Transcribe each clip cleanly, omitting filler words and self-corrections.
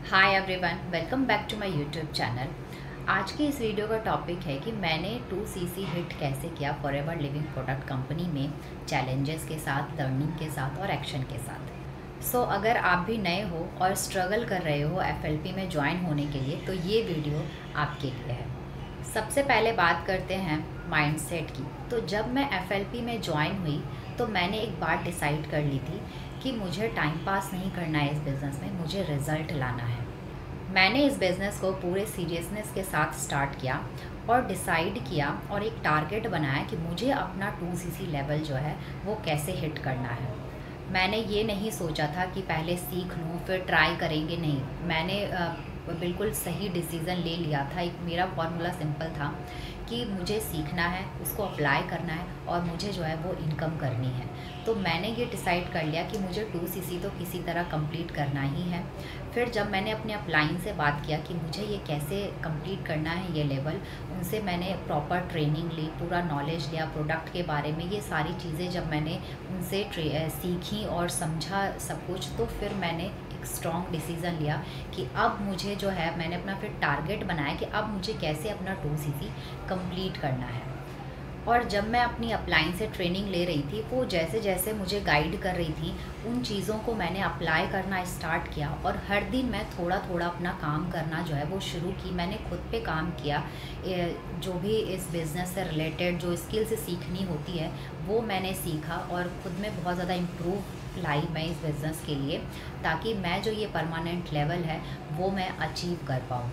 Hi everyone, welcome back to my YouTube channel. आज की इस वीडियो का टॉपिक है कि मैंने 2cc हिट कैसे किया फॉरएवर लिविंग प्रोडक्ट कंपनी में, चैलेंजेस के साथ, लर्निंग के साथ और एक्शन के साथ। अगर आप भी नए हो और स्ट्रगल कर रहे हो एफएलपी में ज्वाइन होने के लिए, तो ये वीडियो आपके लिए है। सबसे पहले बात करते हैं माइंडसेट की। तो जब मैं एफएलपी में ज्वाइन हुई तो मैंने एक बात डिसाइड कर ली थी कि मुझे टाइम पास नहीं करना है इस बिज़नेस में, मुझे रिज़ल्ट लाना है। मैंने इस बिज़नेस को पूरे सीरियसनेस के साथ स्टार्ट किया और डिसाइड किया और एक टारगेट बनाया कि मुझे अपना 2cc लेवल जो है वो कैसे हिट करना है। मैंने ये नहीं सोचा था कि पहले सीख लूँ फिर ट्राई करेंगे, नहीं। मैंने बिल्कुल सही डिसीज़न ले लिया था। एक मेरा फॉर्मूला सिंपल था कि मुझे सीखना है, उसको अप्लाई करना है और मुझे जो है वो इनकम करनी है। तो मैंने ये डिसाइड कर लिया कि मुझे 2cc तो किसी तरह कंप्लीट करना ही है। फिर जब मैंने अपने अपलाइन से बात किया कि मुझे ये कैसे कंप्लीट करना है ये लेवल, उनसे मैंने प्रॉपर ट्रेनिंग ली, पूरा नॉलेज लिया प्रोडक्ट के बारे में। ये सारी चीज़ें जब मैंने उनसे सीखी और समझा सब कुछ, तो फिर मैंने एक स्ट्रॉन्ग डिसीज़न लिया कि अब मुझे जो है, मैंने अपना फिर टारगेट बनाया कि अब मुझे कैसे अपना 2cc कंप्लीट करना है। और जब मैं अपनी अपलाइन से ट्रेनिंग ले रही थी, वो जैसे जैसे मुझे गाइड कर रही थी, उन चीज़ों को मैंने अप्लाई करना स्टार्ट किया और हर दिन मैं थोड़ा थोड़ा अपना काम करना जो है वो शुरू की। मैंने खुद पे काम किया, जो भी इस बिज़नेस से रिलेटेड जो स्किल्स सीखनी होती है वो मैंने सीखा और ख़ुद में बहुत ज़्यादा इम्प्रूव लाई मैं इस बिज़नेस के लिए, ताकि मैं जो ये परमानेंट लेवल है वो मैं अचीव कर पाऊँ।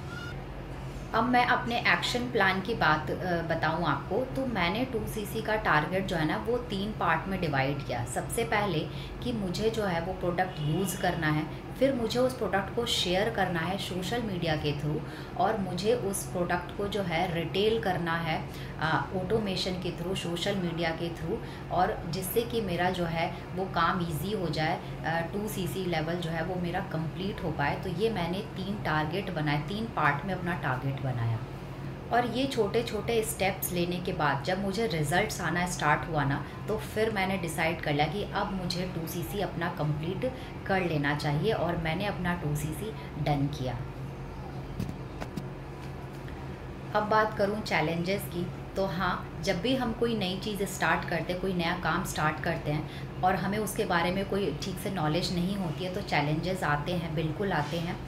अब मैं अपने एक्शन प्लान की बात बताऊं आपको, तो मैंने 2cc का टारगेट जो है ना वो 3 पार्ट में डिवाइड किया। सबसे पहले कि मुझे जो है वो प्रोडक्ट यूज़ करना है, फिर मुझे उस प्रोडक्ट को शेयर करना है सोशल मीडिया के थ्रू, और मुझे उस प्रोडक्ट को जो है रिटेल करना है ऑटोमेशन के थ्रू, सोशल मीडिया के थ्रू, और जिससे कि मेरा जो है वो काम इजी हो जाए, 2cc लेवल जो है वो मेरा कंप्लीट हो पाए। तो ये मैंने 3 टारगेट बनाए, 3 पार्ट में अपना टारगेट बनाया। और ये छोटे छोटे स्टेप्स लेने के बाद जब मुझे रिज़ल्ट्स आना स्टार्ट हुआ ना, तो फिर मैंने डिसाइड कर लिया कि अब मुझे 2cc अपना कंप्लीट कर लेना चाहिए, और मैंने अपना 2cc डन किया। अब बात करूं चैलेंजेस की, तो हाँ, जब भी हम कोई नई चीज़ स्टार्ट करते हैं, कोई नया काम स्टार्ट करते हैं और हमें उसके बारे में कोई ठीक से नॉलेज नहीं होती है, तो चैलेंजेस आते हैं, बिल्कुल आते हैं।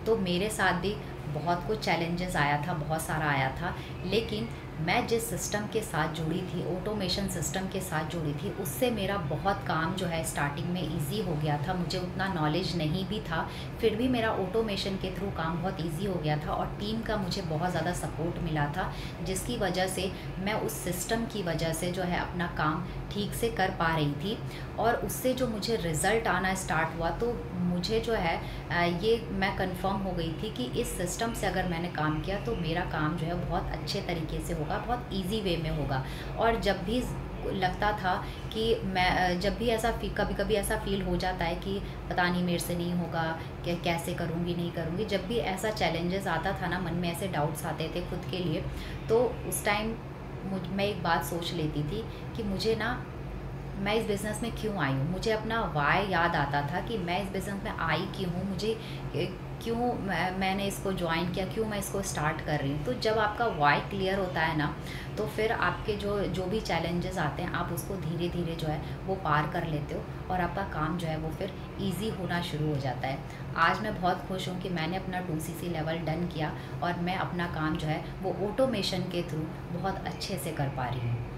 तो मेरे साथ भी बहुत कुछ चैलेंजेस आया था, बहुत सारा आया था, लेकिन मैं जिस सिस्टम के साथ जुड़ी थी, ऑटोमेशन सिस्टम के साथ जुड़ी थी, उससे मेरा बहुत काम जो है स्टार्टिंग में इजी हो गया था। मुझे उतना नॉलेज नहीं भी था, फिर भी मेरा ऑटोमेशन के थ्रू काम बहुत इजी हो गया था, और टीम का मुझे बहुत ज़्यादा सपोर्ट मिला था, जिसकी वजह से मैं उस सिस्टम की वजह से जो है अपना काम ठीक से कर पा रही थी। और उससे जो मुझे रिज़ल्ट आना स्टार्ट हुआ, तो मुझे जो है ये मैं कंफर्म हो गई थी कि इस सिस्टम से अगर मैंने काम किया तो मेरा काम जो है बहुत अच्छे तरीके से होगा, बहुत इजी वे में होगा। और जब भी लगता था कि मैं, जब भी ऐसा कभी कभी ऐसा फील हो जाता है कि पता नहीं मेरे से नहीं होगा, कि कैसे करूँगी नहीं करूँगी, जब भी ऐसा चैलेंजेस आता था ना, मन में ऐसे डाउट्स आते थे खुद के लिए, तो उस टाइम मैं एक बात सोच लेती थी कि मुझे ना, मैं इस बिज़नेस में क्यों आई हूँ। मुझे अपना वाई याद आता था कि मैं इस बिज़नेस में आई क्यों हूँ, मुझे क्यों मैंने इसको ज्वाइन किया, क्यों मैं इसको स्टार्ट कर रही हूँ। तो जब आपका वाई क्लियर होता है ना, तो फिर आपके जो भी चैलेंजेस आते हैं, आप उसको धीरे धीरे जो है वो पार कर लेते हो, और आपका काम जो है वो फिर ईजी होना शुरू हो जाता है। आज मैं बहुत खुश हूँ कि मैंने अपना 2cc लेवल डन किया, और मैं अपना काम जो है वो ऑटोमेशन के थ्रू बहुत अच्छे से कर पा रही हूँ।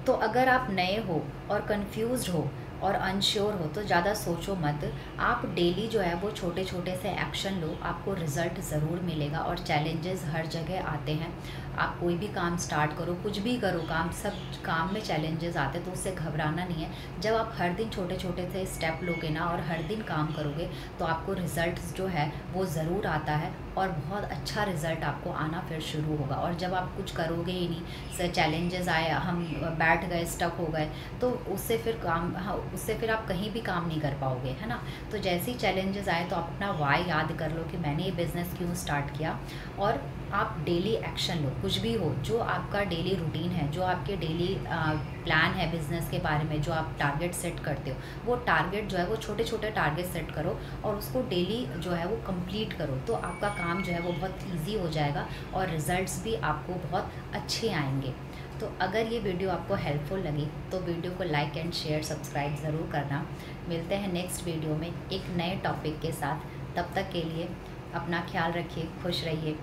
तो अगर आप नए हो और कंफ्यूज्ड हो और अनश्योर हो, तो ज़्यादा सोचो मत। आप डेली जो है वो छोटे छोटे से एक्शन लो, आपको रिज़ल्ट ज़रूर मिलेगा। और चैलेंजेस हर जगह आते हैं, आप कोई भी काम स्टार्ट करो, कुछ भी करो काम, सब काम में चैलेंजेस आते हैं, तो उससे घबराना नहीं है। जब आप हर दिन छोटे छोटे से स्टेप लोगे ना और हर दिन काम करोगे, तो आपको रिज़ल्ट जो है वो ज़रूर आता है, और बहुत अच्छा रिज़ल्ट आपको आना फिर शुरू होगा। और जब आप कुछ करोगे ही नहीं, से चैलेंजेस आए, हम बैठ गए, स्टक हो गए, तो उससे फिर काम, हाँ, उससे फिर आप कहीं भी काम नहीं कर पाओगे, है ना। तो जैसे ही चैलेंजेस आए तो आप अपना वाई याद कर लो कि मैंने ये बिज़नेस क्यों स्टार्ट किया, और आप डेली एक्शन लो। कुछ भी हो, जो आपका डेली रूटीन है, जो आपके डेली प्लान है बिज़नेस के बारे में, जो आप टारगेट सेट करते हो, वो टारगेट जो है वो छोटे छोटे टारगेट सेट करो और उसको डेली जो है वो कंप्लीट करो। तो आपका काम जो है वो बहुत ईजी हो जाएगा और रिज़ल्ट्स भी आपको बहुत अच्छे आएंगे। तो अगर ये वीडियो आपको हेल्पफुल लगी तो वीडियो को लाइक एंड शेयर सब्सक्राइब ज़रूर करना। मिलते हैं नेक्स्ट वीडियो में एक नए टॉपिक के साथ। तब तक के लिए अपना ख्याल रखिए, खुश रहिए।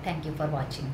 Thank you for watching.